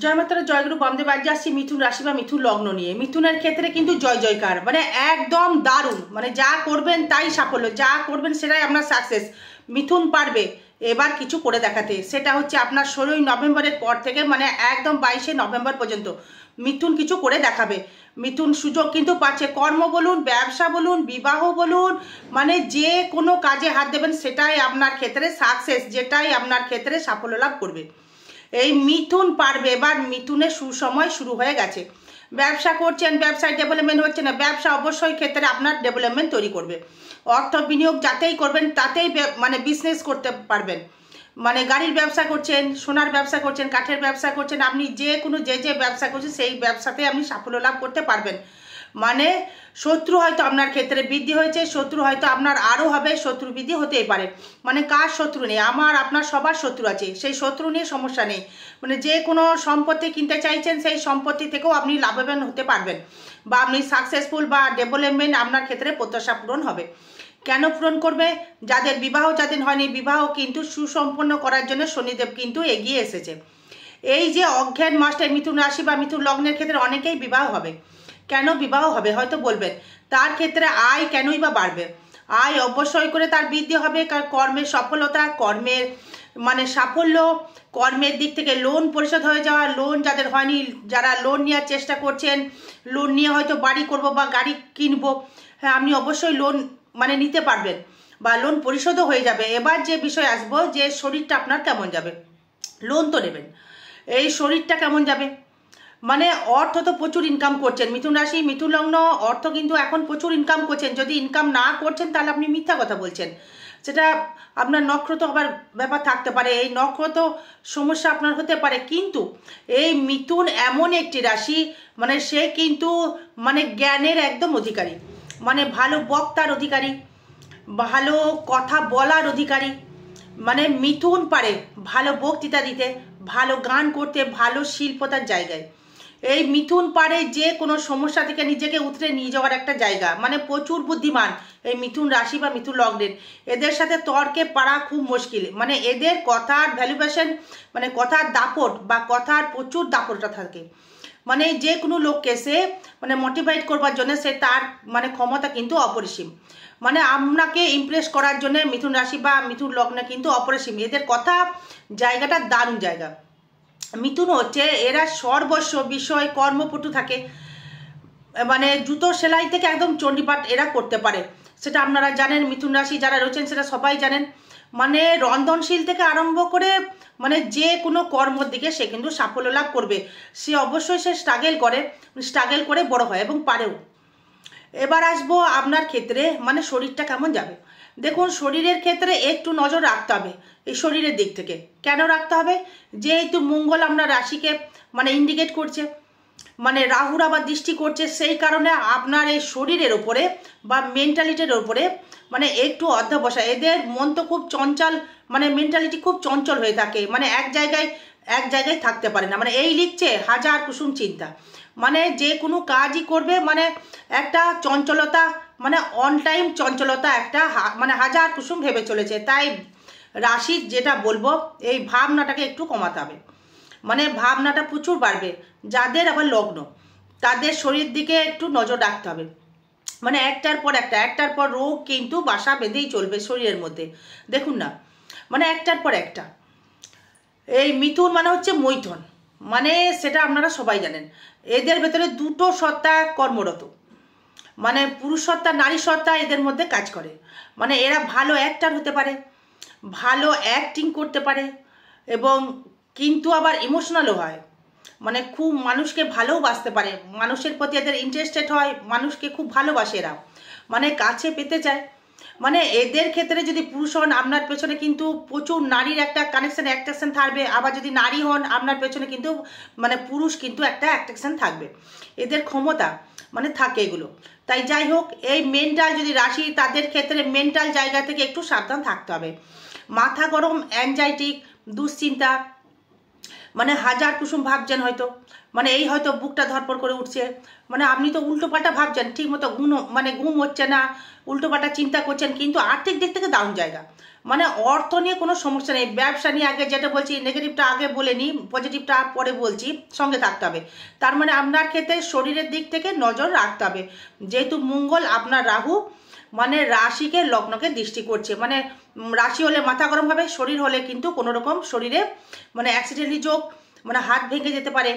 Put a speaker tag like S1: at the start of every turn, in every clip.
S1: জয় মাতারা জয়গুরু বামদেব। আজ আসছি মিথুন রাশি বা মিথুন লগ্ন নিয়ে। মিথুনের ক্ষেত্রে কিন্তু জয় জয়কার, মানে একদম দারুণ, মানে যা করবেন তাই সাফল্য, যা করবেন সেটাই আপনার সাকসেস। মিথুন পারবে এবার কিছু করে দেখাতে, সেটা হচ্ছে আপনার 16ই নভেম্বরের পর থেকে মানে একদম 22শে নভেম্বর পর্যন্ত মিথুন কিছু করে দেখাবে। মিথুন সুযোগ কিন্তু পাচ্ছে, কর্ম বলুন, ব্যবসা বলুন, বিবাহ বলুন, মানে যে কোনো কাজে হাত দেবেন সেটাই আপনার ক্ষেত্রে সাকসেস, যেটাই আপনার ক্ষেত্রে সাফল্য লাভ করবে। এই মিথুন পারবে, এবার মিথুনের সুসময় শুরু হয়ে গেছে। ব্যবসা করছেন, ব্যবসায় ডেভেলপমেন্ট হচ্ছে না, ব্যবসা অবশ্যই ক্ষেত্রে আপনার ডেভেলপমেন্ট তৈরি করবে। অর্থ বিনিয়োগ যাতেই করবেন তাতেই মানে বিজনেস করতে পারবেন। মানে গাড়ির ব্যবসা করছেন, সোনার ব্যবসা করছেন, কাঠের ব্যবসা করছেন, আপনি যে কোনো যে ব্যবসা করছেন সেই ব্যবসাতে আপনি সাফল্য লাভ করতে পারবেন। মানে শত্রু হয়তো আপনার ক্ষেত্রে বৃদ্ধি হয়েছে, শত্রু হয়তো আপনার আরও হবে, শত্রু বৃদ্ধি হতেই পারে। মানে কার শত্রু নেই, আমার আপনার সবার শত্রু আছে, সেই শত্রু নিয়ে সমস্যা নেই। মানে যে কোনো সম্পত্তি কিনতে চাইছেন সেই সম্পত্তি থেকেও আপনি লাভবান হতে পারবেন, বা আপনি সাকসেসফুল বা ডেভেলপমেন্ট আপনার ক্ষেত্রে প্রত্যাশা পূরণ হবে। কেন পূরণ করবে? যাদের বিবাহ, যাদের হয়নি বিবাহ কিন্তু সুসম্পন্ন করার জন্য শনিদেব কিন্তু এগিয়ে এসেছে। এই যে অজ্ঞান মাসটায় মিথুন রাশি বা মিথুন লগ্নের ক্ষেত্রে অনেকেই বিবাহ হবে। কেন বিবাহ হবে হয়তো বলবেন, তার ক্ষেত্রে আয় কেনই বা বাড়বে? আয় অবশ্যই করে তার বৃদ্ধি হবে, কারণ কর্মের সফলতা, কর্মের মানে সাফল্য, কর্মের দিক থেকে লোন পরিশোধ হয়ে যাওয়া, লোন যাদের হয়নি, যারা লোন নেওয়ার চেষ্টা করছেন, লোন নিয়ে হয়তো বাড়ি করব বা গাড়ি কিনবো, হ্যাঁ আপনি অবশ্যই লোন মানে নিতে পারবেন বা লোন পরিশোধও হয়ে যাবে। এবার যে বিষয় আসবো, যে শরীরটা আপনার কেমন যাবে। লোন তো নেবেন, এই শরীরটা কেমন যাবে? মানে অর্থ তো প্রচুর ইনকাম করছেন, মিথুন রাশি মিথুন লগ্ন অর্থ কিন্তু এখন প্রচুর ইনকাম করছেন। যদি ইনকাম না করছেন তাহলে আপনি মিথ্যা কথা বলছেন, সেটা আপনার নক্ষত্র হবার ব্যাপার থাকতে পারে, এই নক্ষত্র সমস্যা আপনার হতে পারে। কিন্তু এই মিথুন এমন একটি রাশি, মানে সে কিন্তু মানে জ্ঞানের একদম অধিকারী, মানে ভালো বক্তার অধিকারী, ভালো কথা বলার অধিকারী। মানে মিথুন পারে ভালো বক্তৃতা দিতে, ভালো গান করতে, ভালো শিল্পতার জায়গায়। এই মিথুন পারে যে কোনো সমস্যা থেকে নিজেকে উতরে নিয়ে যাওয়ার একটা জায়গা, মানে প্রচুর বুদ্ধিমান এই মিথুন রাশি বা মিথুন লগ্নের। এদের সাথে তর্কে পারা খুব মুশকিল, মানে এদের কথার ভ্যালুয়েশন, মানে কথার দাপট বা কথার প্রচুর দাপটটা থাকে। মানে যে কোনো লোককে সে মানে মোটিভেট করবার জন্য সে তার মানে ক্ষমতা কিন্তু অপরিসীম। মানে আপনাকে ইমপ্রেস করার জন্য মিথুন রাশি বা মিথুন লগ্নে কিন্তু অপরিসীম। এদের কথা জায়গাটা দারুণ জায়গা। মিথুন হচ্ছে এরা সর্বস্ব বিষয় কর্মপটু থাকে, মানে জুতো সেলাই থেকে একদম চণ্ডীপাঠ এরা করতে পারে, সেটা আপনারা জানেন। মিথুন রাশি যারা রয়েছেন সেটা সবাই জানেন। মানে রন্ধনশীল থেকে আরম্ভ করে মানে যে কোনো কর্মর দিকে সে কিন্তু সাফল্য লাভ করবে। সে অবশ্যই সে স্ট্রাগল করে বড় হয় এবং পারেও। এবার আসবো আপনার ক্ষেত্রে, মানে শরীরটা কেমন যাবে। দেখুন শরীরের ক্ষেত্রে একটু নজর রাখতে হবে এই শরীরের দিক থেকে। কেন রাখতে হবে? যেহেতু মঙ্গল আপনার রাশিকে মানে ইন্ডিকেট করছে, মানে রাহুর আবার দৃষ্টি করছে, সেই কারণে আপনার এই শরীরের ওপরে বা মেন্টালিটির ওপরে মানে একটু অধ্যবসায়। এদের মন তো খুব চঞ্চল, মানে মেন্টালিটি খুব চঞ্চল হয়ে থাকে, মানে এক জায়গায় থাকতে পারে না। মানে এই লিখছে হাজার কুসুম চিন্তা, মানে যে কোনো কাজই করবে মানে একটা চঞ্চলতা, মানে অন টাইম চঞ্চলতা একটা মানে হাজার কুসুম ভেবে চলেছে। তাই রাশির যেটা বলবো, এই ভাবনাটাকে একটু কমাতে হবে, মানে ভাবনাটা প্রচুর বাড়বে। যাদের আবার লগ্ন তাদের শরীর দিকে একটু নজর রাখতে হবে। মানে একটার পর রোগ কিন্তু বাসা বেঁধেই চলবে শরীরের মধ্যে। দেখুন না, মানে একটার পর একটা। এই মিথুন মানে হচ্ছে মৈথুন, মানে সেটা আপনারা সবাই জানেন। এদের ভেতরে দুটো সত্তা কর্মরত, মানে পুরুষ সত্তা নারী সত্তা এদের মধ্যে কাজ করে। মানে এরা ভালো অ্যাক্টার হতে পারে, ভালো অ্যাক্টিং করতে পারে, এবং কিন্তু আবার ইমোশনালও হয়, মানে খুব মানুষকে ভালোবাসতে পারে, মানুষের প্রতি এদের ইন্টারেস্টেড হয়, মানুষকে খুব ভালোবাসে এরা, মানে কাছে পেতে চায়। মানে এদের ক্ষেত্রে যদি পুরুষ হন আপনার পেছনে কিন্তু প্রচুর নারীর একটা কানেকশন অ্যাট্রাকশন থাকবে, আবার যদি নারী হন আপনার পেছনে কিন্তু মানে পুরুষ কিন্তু একটা অ্যাট্রাকশন থাকবে। এদের ক্ষমতা মানে থাকে এগুলো। তাই যাই হোক, এই মেন্টাল যদি রাশি তাদের ক্ষেত্রে মেন্টাল জায়গা থেকে একটু সাবধান থাকতে হবে। মাথা গরম, অ্যাংজাইটি, দুশ্চিন্তা, মানে হাজার কুসুম ভাবছেন হয়তো, মানে এই হয়তো বুকটা ধরপড় করে উঠছে, মানে আপনি তো উল্টোপাল্টা ভাবছেন, ঠিক মতো ঘুম হচ্ছে না, উল্টোপাল্টা চিন্তা করছেন, কিন্তু আর্থিক দিক থেকে দারুণ জায়গা। মানে অর্থ নিয়ে কোনো সমস্যা নেই। ব্যবসা নিয়ে আগে যেটা বলছি, নেগেটিভটা আগে বলে নিই, পজিটিভটা পরে বলছি, সঙ্গে থাকতে হবে। তার মানে আপনার ক্ষেত্রে শরীরের দিক থেকে নজর রাখতে হবে, যেহেতু মঙ্গল আপনার রাহু মানে রাশিকে লগ্নকে দৃষ্টি করছে, মানে রাশি হলে মাথা গরম হবে, শরীর হলে কিন্তু কোনো রকম শরীরে মানে অ্যাক্সিডেন্টালি যোগ, মানে হাত ভেঙে যেতে পারে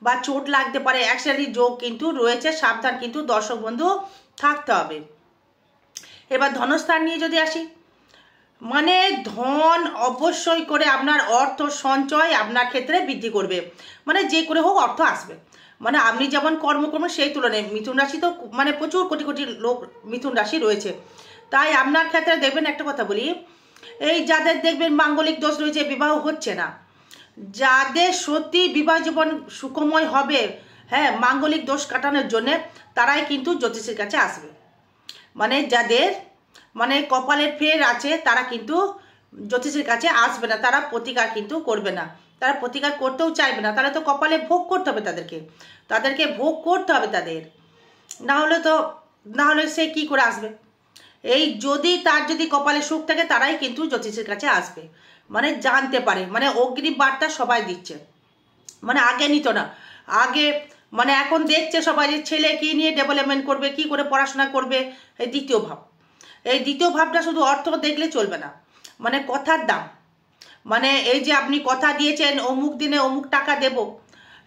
S1: বা চোট লাগতে পারে, অ্যাক্সিডেন্টালি যোগ কিন্তু রয়েছে, সাবধান কিন্তু দর্শক বন্ধু থাকতে হবে। এবার ধনস্থান নিয়ে যদি আসি, মানে ধন অবশ্যই করে আপনার অর্থ সঞ্চয় আপনার ক্ষেত্রে বৃদ্ধি করবে, মানে যে করে হোক অর্থ আসবে। মানে আপনি যেমন কর্ম করবেন সেই তুলনায় মিথুন রাশি তো মানে প্রচুর কোটি কোটি লোক মিথুন রাশি রয়েছে, তাই আপনার ক্ষেত্রে দেখবেন, একটা কথা বলি, এই যাদের দেখবেন মাঙ্গলিক দোষ রয়েছে, বিবাহ হচ্ছে না, যাদের সত্যি বিবাহ জীবন সুখময় হবে, হ্যাঁ, মাঙ্গলিক দোষ কাটানোর জন্যে, তারাই কিন্তু জ্যোতিষীর কাছে আসবে। মানে যাদের মানে কপালের ফের আছে, তারা কিন্তু জ্যোতিষীর কাছে আসবে না, তারা প্রতিকার কিন্তু করবে না, তারা প্রতিকার করতেও চাইবে না, তাহলে তো কপালে ভোগ করতে হবে, তাদেরকে ভোগ করতে হবে তাদের, না হলে সে কি করে আসবে। এই যদি কপালে সুখ থাকে, তারাই কিন্তু জ্যোতিষীর কাছে আসবে, মানে জানতে পারে, মানে অগ্রিম বার্তা সবাই দিচ্ছে, মানে আগে নিত না, আগে মানে এখন দেখছে সবাই যে ছেলে কি নিয়ে ডেভেলপমেন্ট করবে, কি করে পড়াশোনা করবে, এই দ্বিতীয় ভাবটা শুধু অর্থ দেখলে চলবে না, মানে কথার দাম, মানে এই যে আপনি কথা দিয়েছেন অমুক দিনে অমুক টাকা দেব,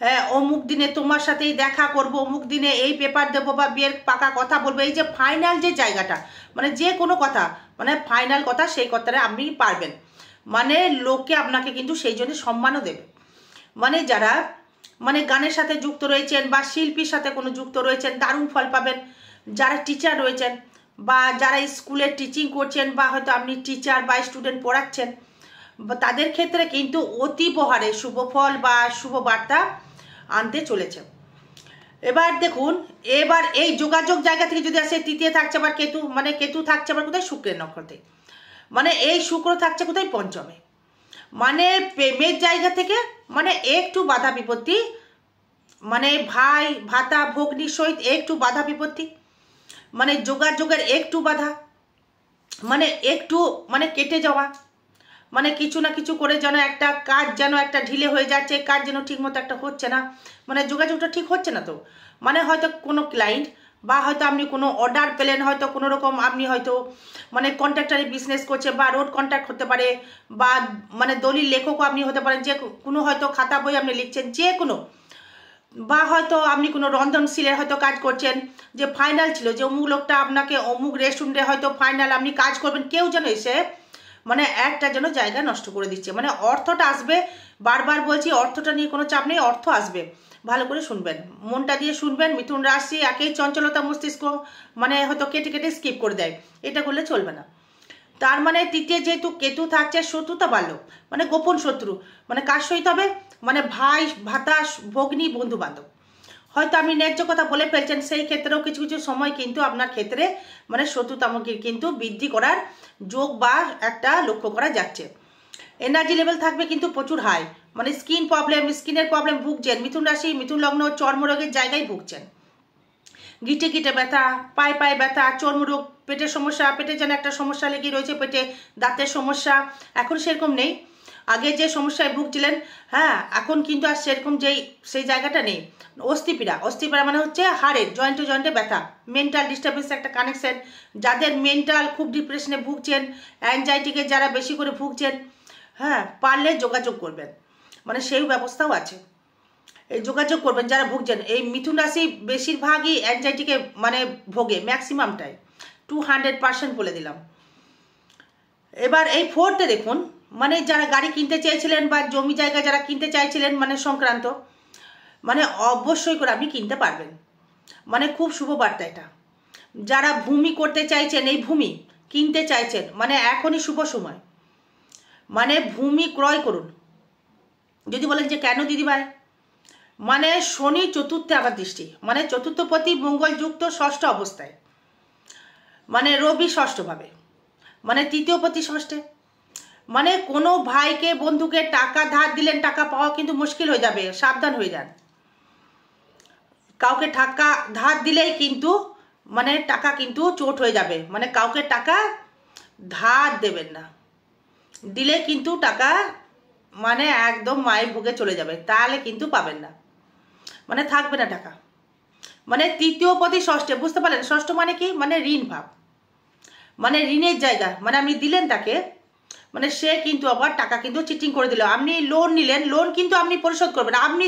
S1: হ্যাঁ, অমুক দিনে তোমার সাথেই দেখা করব, অমুক দিনে এই পেপার দেবো বা বিয়ের পাকা কথা বলবো, এই যে ফাইনাল যে জায়গাটা, মানে যে কোনো কথা মানে ফাইনাল কথা, সেই কথাটা আপনি পারবেন, মানে লোকে আপনাকে কিন্তু সেই জন্য সম্মানও দেবে। মানে যারা মানে গানের সাথে যুক্ত রয়েছেন বা শিল্পীর সাথে কোনো যুক্ত রয়েছেন, দারুণ ফল পাবেন। যারা টিচার রয়েছেন বা যারা স্কুলে টিচিং করছেন, বা হয়তো আপনি টিচার বা স্টুডেন্ট পড়াচ্ছেন, তাদের ক্ষেত্রে কিন্তু অতিবহারে শুভ ফল বা শুভ বার্তা আনতে চলেছে। এবার দেখুন, এবার এই যোগাযোগ জায়গা থেকে যদি আসে, তৃতীয় থাকছে আবার কেতু, মানে কেতু থাকছে আবার কোথায়, শুক্রের নক্ষত্রে, মানে এই শুক্র থাকছে কোথায়, পঞ্চমে, মানে প্রেমের জায়গা থেকে মানে একটু বাধা বিপত্তি, মানে ভাই ভাতা ভগ্নির সহিত একটু বাধা বিপত্তি, মানে যোগাযোগের একটু বাধা, মানে একটু মানে কেটে যাওয়া, মানে কিছু না কিছু করে যেন একটা কাজ যেন একটা ঢিলে হয়ে যাচ্ছে, কাজ যেন ঠিকমতো একটা হচ্ছে না, মানে যোগাযোগটা ঠিক হচ্ছে না। তো মানে হয়তো কোনো ক্লায়েন্ট বা হয়তো আপনি কোনো অর্ডার পেলেন, হয়তো কোনো রকম আপনি হয়তো মানে কন্ট্রাক্টারি বিজনেস করছে বা রোড কন্ট্রাক্ট হতে পারে, বা মানে দলিল লেখকও আপনি হতে পারেন, যে কোনো হয়তো খাতা বই আপনি লিখছেন, যে কোনো, বা হয়তো আপনি কোনো রন্ধনশীলের হয়তো কাজ করছেন, যে ফাইনাল ছিল যে অমুক লোকটা আপনাকে অমুক রেস্টুরেন্টে হয়তো ফাইনাল আপনি কাজ করবেন, কেউ যেন এসে মানে একটা যেন জায়গা নষ্ট করে দিচ্ছে, মানে অর্থটা আসবে, বারবার বলছি অর্থটা নিয়ে কোনো চাপ নেই, অর্থ আসবে, ভালো করে শুনবেন, মনটা দিয়ে শুনবেন। মিথুন রাশি একেই চঞ্চলতা মস্তিষ্ক, মানে হয়তো কেটে কেটে স্কিপ করে দেয়, এটা করলে চলবে না। তার মানে তৃতীয় যেহেতু কেতু থাকছে, শত্রুতা বাড়লো, মানে গোপন শত্রু, মানে কার সহিত হবে, মানে ভাই ভাতা ভগ্নী বন্ধু বান্ধব, হয়তো আপনি ন্যায্য কথা বলে ফেলছেন, সেই ক্ষেত্রেও কিছু কিছু সময় কিন্তু আপনার ক্ষেত্রে মানে শত্রুতামকে কিন্তু বৃদ্ধি করার যোগ বা একটা লক্ষ্য করা যাচ্ছে। এনার্জি লেভেল থাকবে কিন্তু প্রচুর হাই, মানে স্কিনের প্রবলেম ভুগছেন, মিথুন রাশি মিথুন লগ্ন চর্মরোগের জায়গায় ভুগছেন, গিটে গিটে ব্যথা, পায়ে ব্যথা, চর্মরোগ, পেটের সমস্যা, পেটে যেন একটা সমস্যা লেগে রয়েছে, পেটে দাঁতের সমস্যা, এখন সেরকম নেই, আগে যে সমস্যায় ভুগছিলেন, হ্যাঁ, এখন কিন্তু আর সেরকম সেই জায়গাটা নেই। অস্থিপীড়া মানে হচ্ছে হাড়ের জয়েন্টে ব্যথা, মেন্টাল ডিস্টারবেন্স একটা কানেকশন, যাদের মেন্টাল খুব ডিপ্রেশনে ভুগছেন, অ্যাংজাইটিকে যারা বেশি করে ভুগছেন, হ্যাঁ, পারলে যোগাযোগ করবেন, মানে সেই ব্যবস্থাও আছে, এই যোগাযোগ করবেন যারা ভুগছেন। এই মিথুন রাশি বেশিরভাগই অ্যাংজাইটিকে মানে ভোগে, ম্যাক্সিমামটাই 200% বলে দিলাম। এবার এই ফোর্থে দেখুন, মানে যারা গাড়ি কিনতে চাইছিলেন বা জমি জায়গা যারা কিনতে চাইছিলেন, মানে সংক্রান্ত, মানে অবশ্যই করে আপনি কিনতে পারবেন, মানে খুব শুভ বার্তা এটা। যারা ভূমি করতে চাইছেন, এই ভূমি কিনতে চাইছেন, মানে এখনই শুভ সময়, মানে ভূমি ক্রয় করুন। যদি বলেন যে কেন দিদিভাই, মানে শনি চতুর্থে আবার দৃষ্টি, মানে চতুর্থপতি মঙ্গলযুক্ত ষষ্ঠ অবস্থায়, মানে রবি ষষ্ঠভাবে, মানে তৃতীয়পতি ষষ্ঠে, মানে কোনো ভাইকে বন্ধুকে টাকা ধার দিলেন, টাকা পাওয়া কিন্তু মুশকিল হয়ে যাবে, সাবধান হয়ে যান। কাউকে টাকা ধার দিলেই কিন্তু মানে টাকা কিন্তু চোট হয়ে যাবে। মানে কাউকে টাকা ধার দেবেন না, দিলে কিন্তু টাকা মানে একদম মায়ের ভোগে চলে যাবে, তাহলে কিন্তু পাবেন না, মানে থাকবে না টাকা। মানে তৃতীয় পদই ষষ্ঠে, বুঝতে পারলেন? ষষ্ঠ মানে কি? মানে ঋণ ভাব, মানে ঋণের জায়গা। মানে আপনি দিলেন তাকে, মানে সে কিন্তু আবার টাকা কিন্তু চিটিং করে দিল। আপনি লোন নিলেন, লোন কিন্তু আপনি পরিশোধ করবেন, আপনি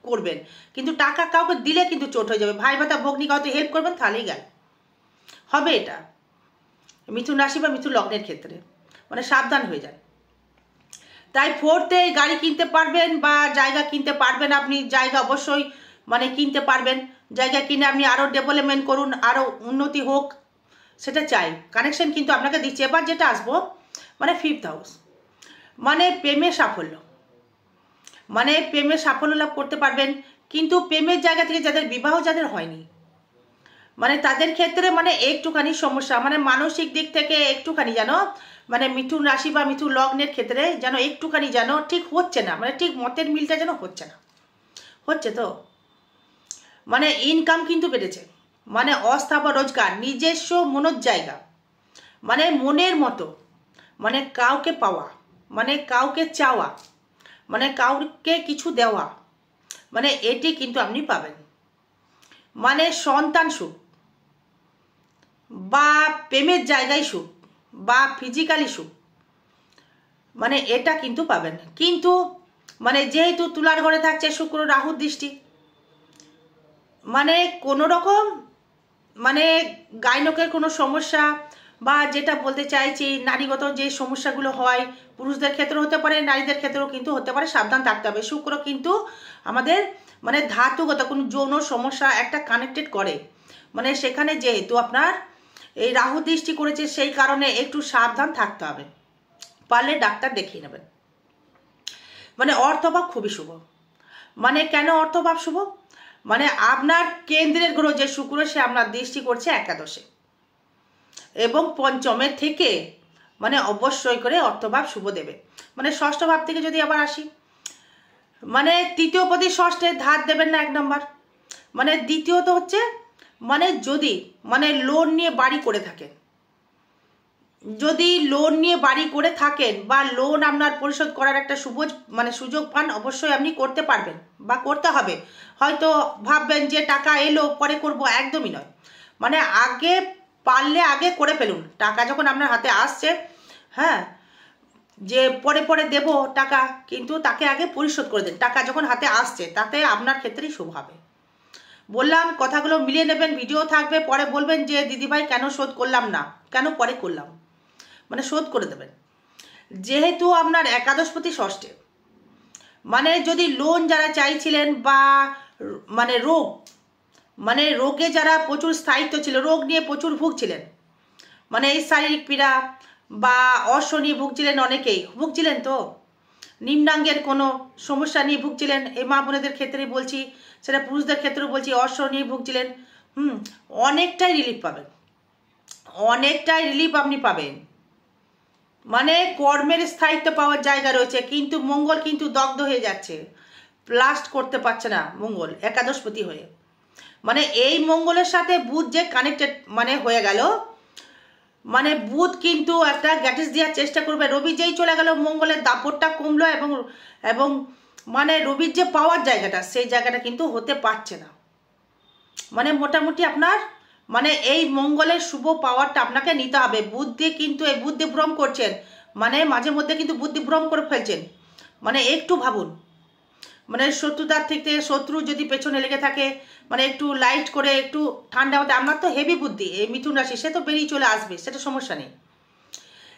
S1: করবেন, কিন্তু টাকা কাউকে দিলে কিন্তু চোট হয়ে যাবে। ভাই ভাতা ভগ্নি কাউকে হেল্প করবেন, তাহলেই গেল হবে। এটা মিথুন রাশি বা মিথুন লগ্নের ক্ষেত্রে মানে সাবধান হয়ে যান। তাই ফোর্থে গাড়ি কিনতে পারবেন বা জায়গা কিনতে পারবেন। আপনি জায়গা অবশ্যই মানে কিনতে পারবেন, জায়গা কিনে আপনি আরও ডেভেলপমেন্ট করুন, আরও উন্নতি হোক, সেটা চাই। কানেকশন কিন্তু আপনাকে দিচ্ছে। এবার যেটা আসবো মানে ফিফথ হাউস, মানে প্রেমের সাফল্য, মানে প্রেমের সাফল্য লাভ করতে পারবেন। কিন্তু প্রেমের জায়গা থেকে যাদের বিবাহ যাদের হয়নি, মানে তাদের ক্ষেত্রে মানে একটুখানি সমস্যা, মানে মানসিক দিক থেকে একটুখানি যেন মানে মিথুন রাশি বা মিথুন লগ্নের ক্ষেত্রে যেন একটুখানি যেন ঠিক হচ্ছে না, মানে ঠিক মতের মিলটা যেন হচ্ছে না। হচ্ছে তো মানে ইনকাম কিন্তু বেড়েছে, মানে অস্থাবর রোজগার, নিজস্ব মনের জায়গা, মানে মনের মতো, মানে কাউকে পাওয়া, মানে কাউকে চাওয়া, মানে কাউকে কিছু দেওয়া, মানে এটি কিন্তু আপনি পাবেন। মানে সন্তান সুখ বা প্রেমের জায়গায় সুখ বা ফিজিক্যালি সুখ, মানে এটা কিন্তু পাবেন। কিন্তু মানে যেহেতু তুলার ঘরে থাকছে শুক্র রাহুর দৃষ্টি, মানে কোনো রকম মানে গাইনকের কোনো সমস্যা বা যেটা বলতে চাইছি নারীগত যে সমস্যাগুলো হয়, পুরুষদের ক্ষেত্রে হতে পারে, নারীদের ক্ষেত্রেও কিন্তু হতে পারে, সাবধান থাকতে হবে। শুক্র কিন্তু আমাদের মানে ধাতুগত কোনো যৌন সমস্যা একটা কানেক্টেড করে, মানে সেখানে যেহেতু আপনার এই রাহু দৃষ্টি করেছে সেই কারণে একটু সাবধান থাকতে হবে, পারলে ডাক্তার দেখিয়ে নেবেন। মানে অর্থভাব খুবই শুভ। মানে কেন অর্থভাব শুভ? মানে আপনার কেন্দ্রের গ্রহ যে শুক্র সে আপনার দৃষ্টি করছে একাদশে এবং পঞ্চমের থেকে, মানে অবশ্যই করে অর্থভাব শুভ দেবে। মানে ষষ্ঠ ভাব থেকে যদি আবার আসি, মানে তৃতীয় পদী ষষ্ঠে ধার দেবেন না, এক নম্বর। মানে দ্বিতীয়ত হচ্ছে মানে যদি মানে লোন নিয়ে বাড়ি করে থাকেন, যদি লোন নিয়ে বাড়ি করে থাকেন বা লোন আপনার পরিশোধ করার একটা মানে সুযোগ পান, অবশ্যই আপনি করতে পারবেন বা করতে হবে। হয়তো ভাববেন যে টাকা এলো পরে করব, একদমই নয়। মানে আগে পারলে আগে করে ফেলুন, টাকা যখন আপনার হাতে আসছে, হ্যাঁ, যে পরে পরে দেব টাকা, কিন্তু তাকে আগে পরিশোধ করে দিন। টাকা যখন হাতে আসছে তাতে আপনার ক্ষেত্রেই শুভ হবে। বললাম কথাগুলো মিলিয়ে নেবেন, ভিডিও থাকবে, পরে বলবেন যে দিদিভাই কেন শোধ করলাম না, কেন পরে করলাম, মানে শোধ করে দেবেন। যেহেতু আপনার একাদশপতি ষষ্ঠে, মানে যদি লোন যারা চাইছিলেন বা মানে রোগ, মানে রোগে যারা প্রচুর স্থায়িত্ব ছিল, রোগ নিয়ে প্রচুর ভুগছিলেন, মানে এই শারীরিক পীড়া বা অশ্ব নিয়ে ভুগছিলেন, অনেকেই ভুগছিলেন তো, নিম্নাঙ্গের কোনো সমস্যা নিয়ে ভুগছিলেন, এই মা বোনেদের ক্ষেত্রে বলছি, সেটা পুরুষদের ক্ষেত্রেও বলছি, অশ্ব নিয়ে ভুগছিলেন, অনেকটাই রিলিফ পাবেন, অনেকটাই রিলিফ আপনি পাবেন। মানে কর্মের স্থায়িত্ব পাওয়ার জায়গা রয়েছে, কিন্তু মঙ্গল কিন্তু দগ্ধ হয়ে যাচ্ছে, ব্লাস্ট করতে পারছে না মঙ্গল একাদশপতি হয়ে। মানে এই মঙ্গলের সাথে বুধ যে কানেক্টেড মানে হয়ে গেল, মানে বুধ কিন্তু একটা গ্যাটিস দেওয়ার চেষ্টা করবে। রবি যেই চলে গেল মঙ্গলের দাপটটা কমলো, এবং এবং মানে রবির যে পাওয়ার জায়গাটা সেই জায়গাটা কিন্তু হতে পারছে না। মানে মোটামুটি আপনার মানে এই মঙ্গলের শুভ পাওয়ারটা আপনাকে নিতে হবে। বুদ্ধি কিন্তু এই বুদ্ধি ভ্রম করছেন, মানে মাঝে মধ্যে কিন্তু বুদ্ধি ভ্রম করে ফেলছেন। মানে একটু ভাবুন, মানে শত্রুতার থেকে শত্রু যদি পেছনে লেগে থাকে, মানে একটু লাইট করে একটু ঠান্ডা হতে, আপনার তো হেভি বুদ্ধি এই মিথুন রাশি, সে তো বেরিয়ে চলে আসবে, সেটা সমস্যা নেই।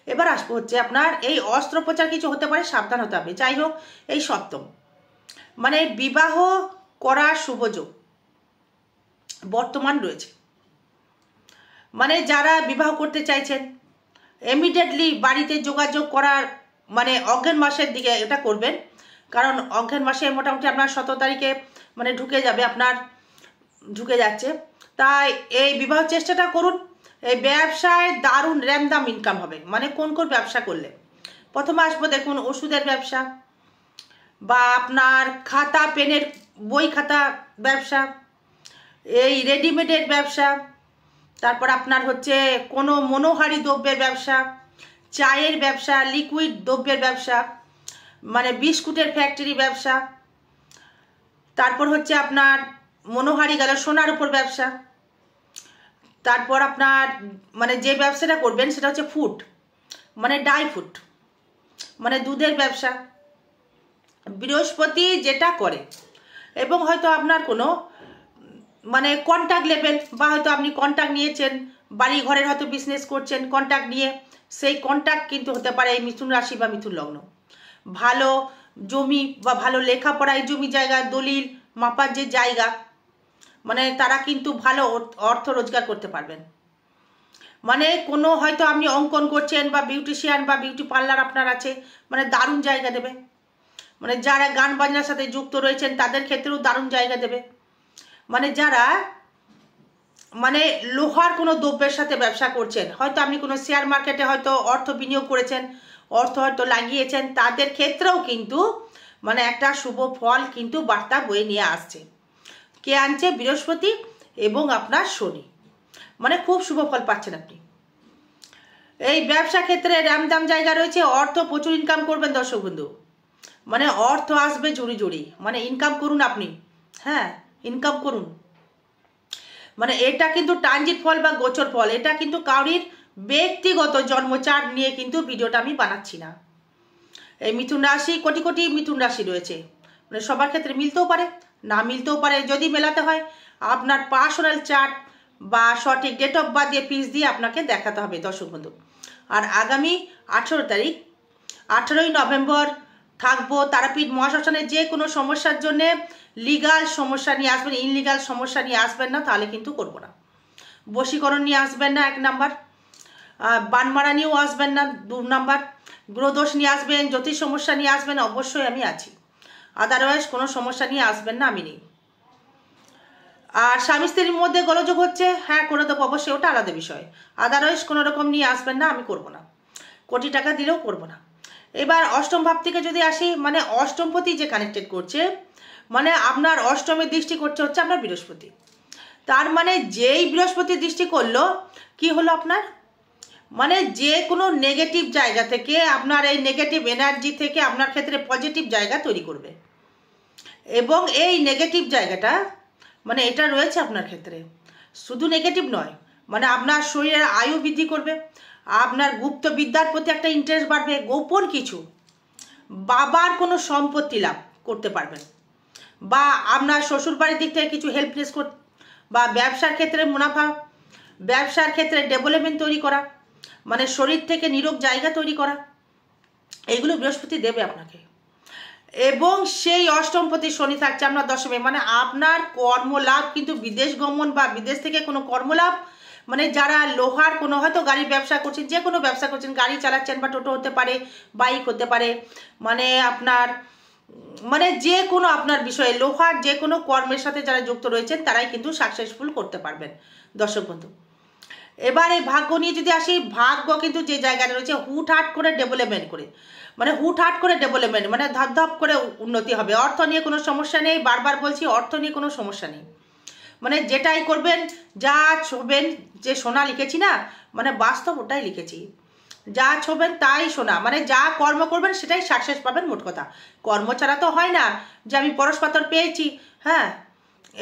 S1: এবার আসবো হচ্ছে আপনার এই অস্ত্রোপচার কিছু হতে পারে, সাবধান হতে হবে। যাই হোক, এই সপ্তম মানে বিবাহ করার শুভযোগ বর্তমান রয়েছে। মানে যারা বিবাহ করতে চাইছেন ইমিডিয়েটলি বাড়িতে যোগাযোগ করার, মানে অগ্রহায়ণ মাসের দিকে এটা করবেন, কারণ অগ্রহায়ণ মাসে মোটামুটি আপনার 17 তারিখে মানে ঢুকে যাবে, আপনার ঢুকে যাচ্ছে। তাই এই বিবাহ চেষ্টাটা করুন। এই ব্যবসায় দারুণ র্যামদাম ইনকাম হবে। মানে কোন কোন ব্যবসা করলে, প্রথমে আসবো দেখুন ওষুধের ব্যবসা, বা আপনার খাতা পেনের বই খাতা ব্যবসা, এই রেডিমেডের ব্যবসা, তারপর আপনার হচ্ছে কোনো মনোহারি দ্রব্যের ব্যবসা, চায়ের ব্যবসা, লিকুইড দ্রব্যের ব্যবসা, মানে বিস্কুটের ফ্যাক্টরি ব্যবসা, তারপর হচ্ছে আপনার মনোহারি গেল সোনার উপর ব্যবসা, তারপর আপনার মানে যে ব্যবসাটা করবেন সেটা হচ্ছে ফুড, মানে ড্রাই ফুড, মানে দুধের ব্যবসা। বৃহস্পতি যেটা করে, এবং হয়তো আপনার কোনো মানে কন্ট্যাক্ট লেভেল, বা হয়তো আপনি কন্ট্যাক্ট নিয়েছেন, বাড়ি ঘরের হয়তো বিজনেস করছেন কন্ট্যাক্ট নিয়ে, সেই কন্ট্যাক্ট কিন্তু হতে পারে এই মিথুন রাশি বা মিথুন লগ্ন। ভালো জমি বা ভালো লেখাপড়ায় জমি জায়গা দলিল মাপার যে জায়গা, মানে তারা কিন্তু ভালো অর্থ রোজগার করতে পারবেন। মানে কোনো হয়তো আপনি অঙ্কন করছেন বা বিউটিশিয়ান বা বিউটি পার্লার আপনার আছে, মানে দারুণ জায়গা দেবে। মানে যারা গান বাজনার সাথে যুক্ত রয়েছেন তাদের ক্ষেত্রেও দারুণ জায়গা দেবে। মানে যারা মানে লোহার কোনো দ্রব্যের সাথে ব্যবসা করছেন, হয়তো আপনি কোনো শেয়ার মার্কেটে হয়তো অর্থ বিনিয়োগ করেছেন, অর্থ হয়তো লাগিয়েছেন, তাদের ক্ষেত্রেও কিন্তু মানে একটা শুভ ফল কিন্তু বার্তা বয়ে নিয়ে আসছে। কে আনছে? বৃহস্পতি এবং আপনার শনি, মানে খুব শুভ ফল পাচ্ছেন আপনি। এই ব্যবসা ক্ষেত্রে র্যামদাম জায়গা রয়েছে, অর্থ প্রচুর ইনকাম করবেন দর্শক বন্ধু, মানে অর্থ আসবে জুড়ি জুড়ি, মানে ইনকাম করুন আপনি, হ্যাঁ ইনকাম করুন। মানে এটা কিন্তু ট্রানজিট ফল বা গোচর ফল, এটা কিন্তু কাউরির ব্যক্তিগত জন্মচার্ট নিয়ে কিন্তু ভিডিওটা আমি বানাচ্ছি না। এই মিথুন রাশি কোটি কোটি মিথুন রাশি রয়েছে, মানে সবার ক্ষেত্রে মিলতেও পারে না মিলতেও পারে। যদি মেলাতে হয় আপনার পার্সোনাল চার্ট বা সঠিক ডেট অফ বার্থ দিয়ে পিস দিয়ে আপনাকে দেখাতে হবে দর্শক বন্ধু। আর আগামী 18 তারিখ 18ই নভেম্বর থাকবো তারাপীঠ মহাশ্মশানে। যে কোনো সমস্যার জন্যে লিগাল সমস্যা নিয়ে আসবেন, ইনলিগাল সমস্যা নিয়ে আসবেন না, তাহলে কিন্তু করবো না। বশীকরণ নিয়ে আসবেন না 1 নাম্বার, বানমারা নিয়েও আসবেন না 2 নাম্বার, গ্রহদোষ নিয়ে আসবেন, জ্যোতিষ সমস্যা নিয়ে আসবেন, অবশ্যই আমি আছি। আদারওয়াইজ কোনো সমস্যা নিয়ে আসবেন না, আমি নেই। আর স্বামী স্ত্রীর মধ্যে গোলযোগ হচ্ছে, হ্যাঁ করে দেবো অবশ্যই, ওটা আলাদা বিষয়। আদারওয়াইজ কোনো রকম নিয়ে আসবেন না, আমি করবো না, কোটি টাকা দিলেও করবো না। এবার অষ্টম ভাব থেকে যদি আসি, মানে অষ্টমপতি যে কানেক্টেড করছে, মানে আপনার অষ্টমের দৃষ্টি করছে হচ্ছে আপনার বৃহস্পতি। তার মানে যেই বৃহস্পতি দৃষ্টি করলো কি হলো আপনার, মানে যে কোনো নেগেটিভ জায়গা থেকে আপনার এই নেগেটিভ এনার্জি থেকে আপনার ক্ষেত্রে পজিটিভ জায়গা তৈরি করবে। এবং এই নেগেটিভ জায়গাটা মানে এটা রয়েছে আপনার ক্ষেত্রে, শুধু নেগেটিভ নয়, মানে আপনার শরীরের আয়ু বৃদ্ধি করবে, আপনার গুপ্ত বিদ্যার প্রতি একটা ইন্টারেস্ট বাড়বে, গোপন কিছু বাবার কোনো সম্পত্তি লাভ করতে পারবেন, বা আপনার শ্বশুরবাড়ির দিক থেকে কিছু হেল্পনেস বা ব্যবসার ক্ষেত্রে মুনাফা, ব্যবসার ক্ষেত্রে ডেভেলপমেন্ট তৈরি করা, মানে শরীর থেকে নিরোগ জায়গা তৈরি করা, এইগুলো বৃহস্পতি দেবে আপনাকে। এবং সেই অষ্টমপতি শনি থাকছে আপনার দশমে, মানে আপনার কর্মলাভ কিন্তু বিদেশ গমন বা বিদেশ থেকে কোনো কর্মলাভ, মানে যারা লোহার কোনো হয়তো গাড়ির ব্যবসা করছেন, যে কোনো ব্যবসা করছেন, গাড়ি চালাচ্ছেন বা টোটো হতে পারে, বাইক হতে পারে, মানে আপনার মানে যে কোনো আপনার বিষয়ে লোহার যে কোনো কর্মের সাথে যারা যুক্ত রয়েছেন তারাই কিন্তু সাকসেসফুল করতে পারবেন দর্শক বন্ধু। এবার এই ভাগ্য নিয়ে যদি আসি, ভাগ্য কিন্তু যে জায়গাটা রয়েছে হুটহাট করে ডেভেলপমেন্ট করে, মানে হুটহাট করে ডেভেলপমেন্ট, মানে ধপ করে উন্নতি হবে। অর্থ নিয়ে কোনো সমস্যা নেই, বারবার বলছি অর্থ নিয়ে কোনো সমস্যা নেই। মানে যেটাই করবেন, যা ছোবেন, যে সোনা লিখেছি না, মানে বাস্তব ওটাই লিখেছি, যা ছোবেন তাই সোনা, মানে যা কর্ম করবেন সেটাই সাকসেস পাবেন। মোট কথা কর্ম ছাড়া তো হয় না যে আমি পরশপাথর পেয়েছি, হ্যাঁ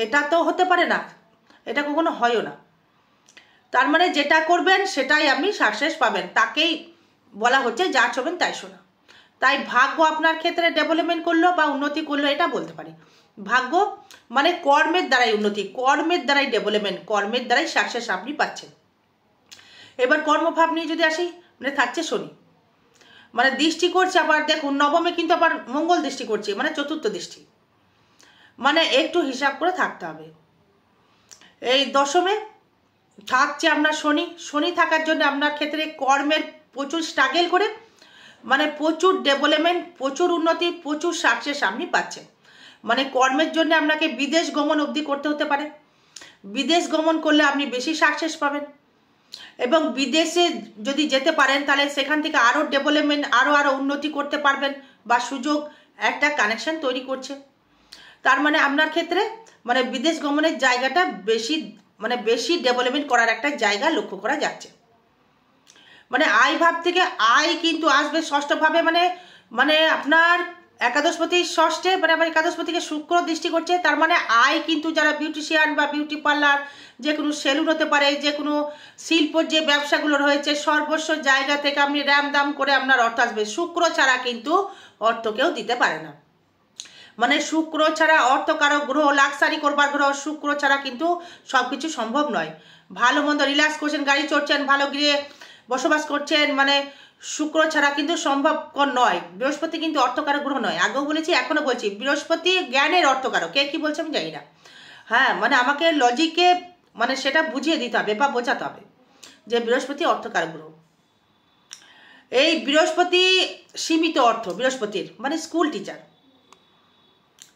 S1: এটা তো হতে পারে না, এটা কখনো হয়ও না। তার মানে যেটা করবেন সেটাই আপনি সাকসেস পাবেন, তাকেই বলা হচ্ছে যা ছোবেন তাই সোনা। তাই ভাগ্য আপনার ক্ষেত্রে ডেভেলপমেন্ট করলো বা উন্নতি করলো, এটা বলতে পারি। ভাগ্য মানে কর্মের দ্বারাই উন্নতি, কর্মের দ্বারাই ডেভেলপমেন্ট, কর্মের দ্বারাই সাকসেস আপনি পাচ্ছেন। এবার কর্মভাব নিয়ে যদি আসি, মানে থাকছে শনি, মানে দৃষ্টি করছে আবার দেখুন নবমে, কিন্তু আবার মঙ্গল দৃষ্টি করছে, মানে চতুর্থ দৃষ্টি, মানে একটু হিসাব করে থাকতে হবে। এই দশমে থাকছে আপনার শনি, শনি থাকার জন্য আপনার ক্ষেত্রে কর্মের প্রচুর স্ট্রাগল করে, মানে প্রচুর ডেভেলপমেন্ট, প্রচুর উন্নতি, প্রচুর সাকসেস আপনি পাচ্ছেন। মানে কর্মের জন্য আপনাকে বিদেশ গমন অবধি করতে হতে পারে, বিদেশ গমন করলে আপনি বেশি সাকসেস পাবেন। এবং বিদেশে যদি যেতে পারেন তাহলে সেখান থেকে আরও ডেভেলপমেন্ট আরও উন্নতি করতে পারবেন বা সুযোগ একটা কানেকশন তৈরি করছে। তার মানে আপনার ক্ষেত্রে মানে বিদেশ গমনের জায়গাটা বেশি ডেভেলপমেন্ট করার একটা জায়গা লক্ষ্য করা যাচ্ছে। মানে আয় ভাব থেকে আয় কিন্তু আসবে ষষ্ঠভাবে, মানে আপনার একাদশপতি ষষ্ঠে, মানে আবার একাদশপতিকে শুক্র দৃষ্টি করছে। তার মানে আয় কিন্তু যারা বিউটিশিয়ান বা বিউটি পার্লার, যে কোনো সেলুন হতে পারে, যে কোনো শিল্পর যে ব্যবসাগুলো রয়েছে, সর্বস্ব জায়গা থেকে আপনি র্যাম দাম করে আপনার অর্থ আসবে। শুক্র ছাড়া কিন্তু অর্থ কেউ দিতে পারে না। মানে শুক্র ছাড়া অর্থকারক গ্রহ, লাক্সারি করবার গ্রহ শুক্র ছাড়া কিন্তু সব কিছু সম্ভব নয়। ভালো মন্দ রিল্যাক্স করছেন, গাড়ি চড়ছেন, ভালো গৃহে বসবাস করছেন, মানে শুক্র ছাড়া কিন্তু সম্ভবকর নয়। বৃহস্পতি কিন্তু অর্থকারক গ্রহ নয়, আগেও বলেছি এখনো বলছি, বৃহস্পতি জ্ঞানের অর্থকারক। কে কি বলছে আমি জানি না, হ্যাঁ, মানে আমাকে লজিকে মানে সেটা বুঝিয়ে দিতে হবে বা বোঝাতে হবে যে বৃহস্পতি অর্থকারক গ্রহ। এই বৃহস্পতি সীমিত অর্থ বৃহস্পতির, মানে স্কুল টিচার,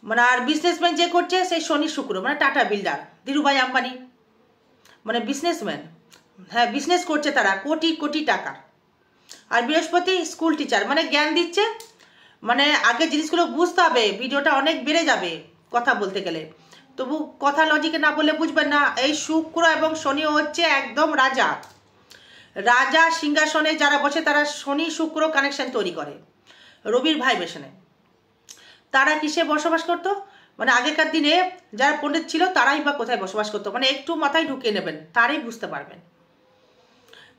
S1: মানে আর বিজনেসম্যান যে করছে সেই শনি শুক্র, মানে টাটা বিল্ডার, ধীরুভাই আম্বানি, মানে বিজনেসম্যান, হ্যাঁ বিজনেস করছে তারা কোটি কোটি টাকা। আর বৃহস্পতি স্কুল টিচার, মানে জ্ঞান দিচ্ছে। মানে আগে জিনিসগুলো বুঝতে হবে, ভিডিওটা অনেক বেড়ে যাবে কথা বলতে গেলে, তবু কথা লজিকে না বললে বুঝবেন না। এই শুক্র এবং শনিও হচ্ছে একদম রাজা, রাজা সিংহাসনে যারা বসে তারা শনি শুক্র কানেকশন তৈরি করে রবির ভাইব্রেশনে। তারা কিসে বসবাস করতো, মানে আগেকার দিনে যারা পণ্ডিত ছিল তারাই বা কোথায় বসবাস করতো, মানে একটু মাথায় ঢুকিয়ে নেবেন তারাই বুঝতে পারবেন।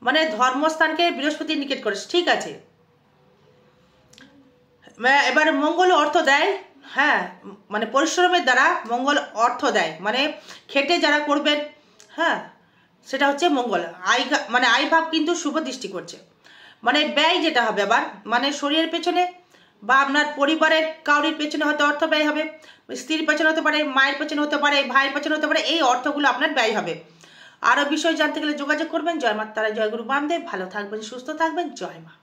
S1: মানে ধর্মস্থানকে বৃহস্পতি নিকেট করে, ঠিক আছে। এবার মঙ্গল অর্থ দেয়, হ্যাঁ, মানে পরিশ্রমের দ্বারা মঙ্গল অর্থ দেয়, মানে খেটে যারা করবেন, হ্যাঁ, সেটা হচ্ছে মঙ্গল। মানে আয় ভাব কিন্তু শুভ দৃষ্টি করছে। মানে ব্যয় যেটা হবে আবার, মানে শরীরের পেছনে বা আপনার পরিবারের কাউরির পেছনে হয়তো অর্থ ব্যয় হবে, স্ত্রীর পেছনে হতে পারে, মায়ের পেছনে হতে পারে, ভাইয়ের পেছনে হতে পারে, এই অর্থগুলো আপনার ব্যয় হবে। আরও বিষয় জানতে গেলে যোগাযোগ করবেন। জয় মা তারা, জয় গুরু বামদেব। ভালো থাকবেন, সুস্থ থাকবেন, জয় মা।